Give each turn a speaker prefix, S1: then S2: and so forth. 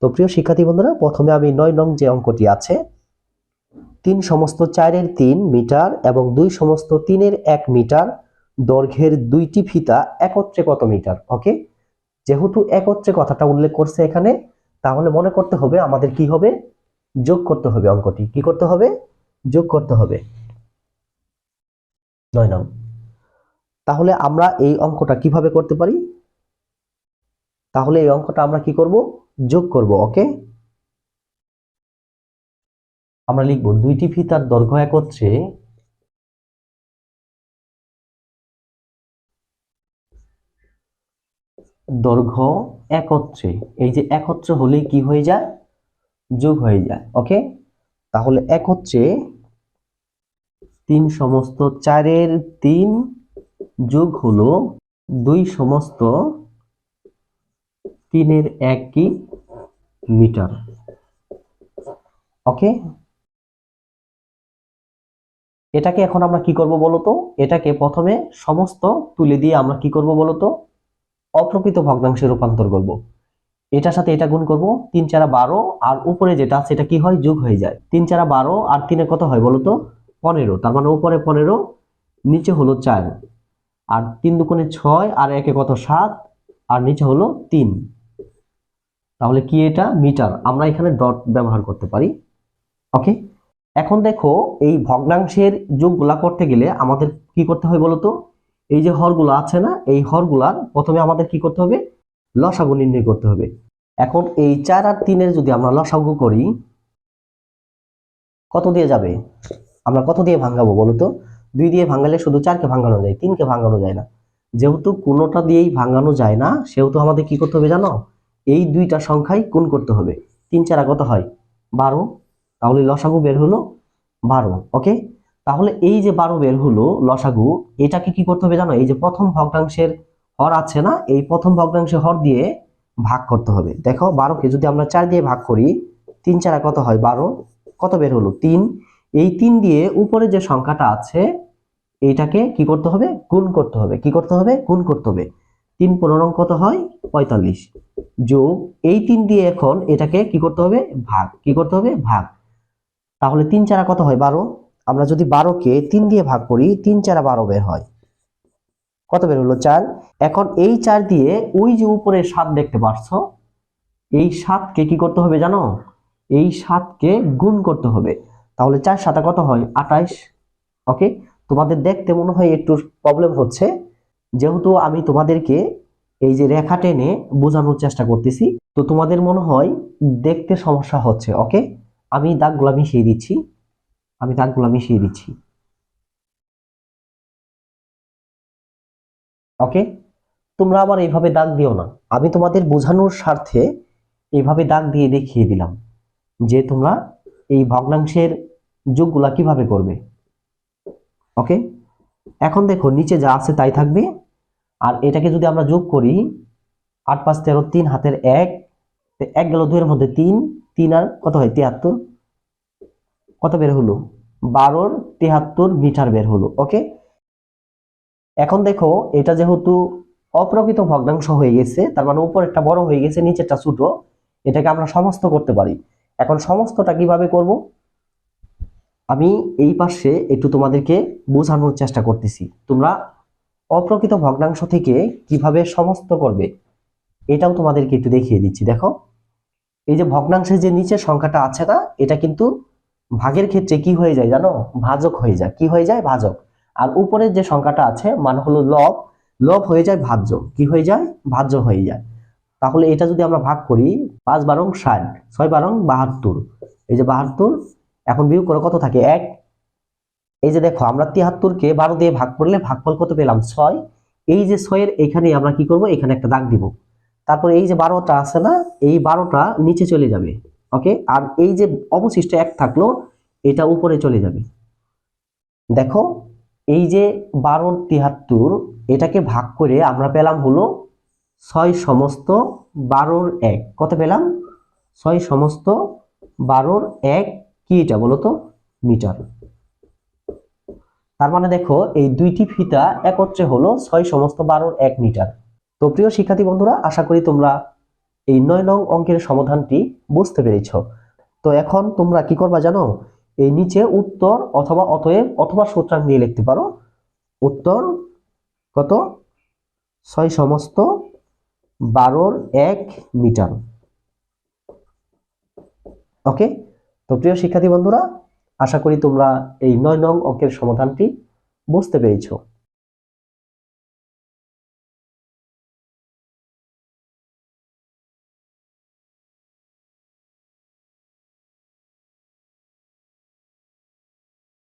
S1: তো প্রিয় শিক্ষার্থী বন্ধুরা, প্রথমে আমি 9 নং যে অঙ্কটি আছে, 3 সমস্ত 4-এর 3 মিটার এবং 2 সমস্ত 3-এর 1 মিটার দৈর্ঘ্যের দুইটি ফিতা একত্রে কত মিটার। ওকে, যেহেতু একত্রে কথাটা উল্লেখ করছে এখানে, তাহলে মনে করতে হবে আমাদের কি হবে, যোগ করতে হবে। অঙ্কটি কি করতে হবে, যোগ করতে হবে। 9 নং। তাহলে আমরা এই অঙ্কটা কিভাবে করতে পারি, তাহলে এই অঙ্কটা আমরা কি করব, যোগ করব। ওকে, আমরা লিখব দুইটি ফিতার দৈর্ঘ্য একত্রে দৈর্ঘ্য একত্রে, এই যে একত্রে হলেই কি হয়ে যায়, যোগ হয়ে যায়। ওকে, তাহলে একত্রে 3 সমস্ত 4-এর 3 যোগ হলো 2 সমস্ত 3-এর 1 কি মিটার। ওকে, এটাকে এখন আমরা কি করব বলতো, এটাকে প্রথমে সমস্ত তুলে দিয়ে আমরা কি করব বলতো, অপ্রকৃত ভগ্নাংশে রূপান্তর করব। এটার সাথে এটা গুণ করব, 3 4 12, আর উপরে যেটা আছে এটা কি হয়, যোগ হয়ে যায়। 3 4 12 আর 3 কত হয় বলতো, 15। তার মানে উপরে 15, নিচে হলো 4, আর 3 দুগুণে 6, আর 1 কত 7, আর নিচে হলো 3। তাহলে কি এটা মিটার, আমরা এখানে ডট ব্যবহার করতে পারি। ওকে, এখন দেখো এই ভগ্নাংশের যোগগুলা করতে গেলে আমাদের কি করতে হয় বলতো, এই যে হরগুলো আছে না, এই হরগুলার প্রথমে আমাদের কি করতে হবে, লসাগু নির্ণয় করতে হবে। এখন এই 4 আর 3-এর যদি আমরা লসাগু করি, কত দিয়ে যাবে, আমরা কত দিয়ে ভাঙাবো বলতো, 2 দিয়ে ভাঙালে শুধু 4কে ভাঙানো যায়, 3কে ভাঙানো যায় না। যেহেতু কোনোটা দিয়েই ভাঙানো যায় না, সেহেতু আমাদের কি করতে হবে জানো, এই দুইটা সংখ্যাই গুণ করতে হবে। 3 4 কত হয় 12, তাহলে লসাগু বের হলো 12। ওকে, তাহলে এই যে 12 বের হলো লসাগু, এটাকে কি করতে হবে জানো, এই যে প্রথম ভগ্নাংশের হর আছে না, এই প্রথম ভগ্নাংশের হর দিয়ে ভাগ করতে হবে। দেখো 12কে যদি আমরা 4 দিয়ে ভাগ করি, 3 4 কত হয় 12, কত বের হলো 3। এই 3 দিয়ে উপরে যে সংখ্যাটা আছে এইটাকে কি করতে হবে, গুণ করতে হবে। কি করতে হবে, গুণ করতে হবে। 3 15 কত হয় 45, যোগ এই 3 দিয়ে এখন এটাকে কি করতে হবে, ভাগ। কি করতে হবে, ভাগ। তাহলে 3 4 কত হয় 12, আমরা যদি 12কে 3 দিয়ে ভাগ করি, 3 4 12 বের হয়, কত বের হলো 4। এখন এই 4 দিয়ে ওই যে উপরে 7 দেখতে পাচ্ছো, এই 7কে কি করতে হবে জানো, এই 7কে গুণ করতে হবে। তাহলে 4 7 কত হয় 28। ওকে, তোমাদের দেখতে মনে হয় একটু প্রবলেম হচ্ছে, যেহেতু আমি তোমাদেরকে এই যে রেখা টেনে বোঝানোর চেষ্টা করতেছি, তো তোমাদের মনে হয় দেখতে সমস্যা হচ্ছে। ওকে, আমি দাগগুলা মিশিয়ে দিচ্ছি, আমি দাগগুলা মিশিয়ে দিচ্ছি। ওকে, তোমরা আবার এইভাবে দাগ দিও না, আমি তোমাদের বোঝানোর স্বার্থে এইভাবে দাগ দিয়ে দেখিয়ে দিলাম যে তোমরা এই ভগ্নাংশের যোগগুলা কিভাবে করবে। ওকে, এখন দেখো নিচে যা আছে তাই থাকবে, আর এটাকে যদি আমরা যোগ করি, 8 5 13, 3 হাতের 1, 1 গেল 2 এর মধ্যে 3, 3 আর কত হয় 73, কত বের হলো 12 73 মিটার বের হলো। ওকে, এখন দেখো এটা যেহেতু অপ্রকৃত ভগ্নাংশ হয়ে গেছে, তার মানে উপরেরটা বড় হয়ে গেছে, নিচেরটা ছোট, এটাকে আমরা সমস্ত করতে পারি। এখন সমস্তটা কিভাবে করব, আমি এই পাশে একটু তোমাদেরকে বোঝানোর চেষ্টা করতেছি। তোমরা অপ্রকৃত ভগ্নাংশ থেকে কিভাবে সমস্ত করবে এটাও তোমাদেরকে একটু দেখিয়ে দিচ্ছি। দেখো এই যে ভগ্নাংশের যে নিচের সংখ্যাটা আছে না, এটা কিন্তু ভাগের ক্ষেত্রে কি হয়ে যায় জানো, ভাজক হয়ে যায়। কি হয়ে যায়, ভাজক। আর উপরের যে সংখ্যাটা আছে মানে হলো লব, লব হয়ে যায় ভাজ্য। কি হয়ে যায়, ভাজ্য হয়ে যায়। তাহলে এটা যদি আমরা ভাগ করি, 5 12 60, 6 12 72, এই যে 72, এখন বিয়োগ করে কত থাকে 1। এই যে দেখো আমরা 73কে 12 দিয়ে ভাগ করলে ভাগফল কত পেলাম 6। এই যে 6 এর এখানে আমরা কি করব, এখানে একটা দাগ দিব। তারপর এই যে 12টা আছে না, এই 12টা নিচে চলে যাবে। ওকে, আর এই যে অবশিষ্ট 1 থাকলো, এটা উপরে চলে যাবে। দেখো এই যে 12 73, এটাকে ভাগ করে আমরা পেলাম হলো 6 সমস্ত 12-র 1, কত পেলাম 6 সমস্ত 12-র 1, কি এটা বলো তো, মিটার। তার মানে দেখো এই দুইটি ফিতা একত্রে হলো 6 সমস্ত 12-র 1 মিটার। তো প্রিয় শিক্ষার্থী বন্ধুরা, আশা করি তোমরা এই 9 নং অঙ্কের সমাধানটি বুঝতে পেরেছো। তো এখন তোমরা কি করবা জানো, এই নিচে উত্তর অথবা অতএব অথবা সূত্রাংশ দিয়ে লিখতে পারো। উত্তর কত, 6 সমস্ত 12 1 মিটার। ওকে, তো প্রিয় শিক্ষার্থী বন্ধুরা, আশা করি তোমরা এই 9 নং অঙ্কের সমাধানটি বুঝতে পেরেছো।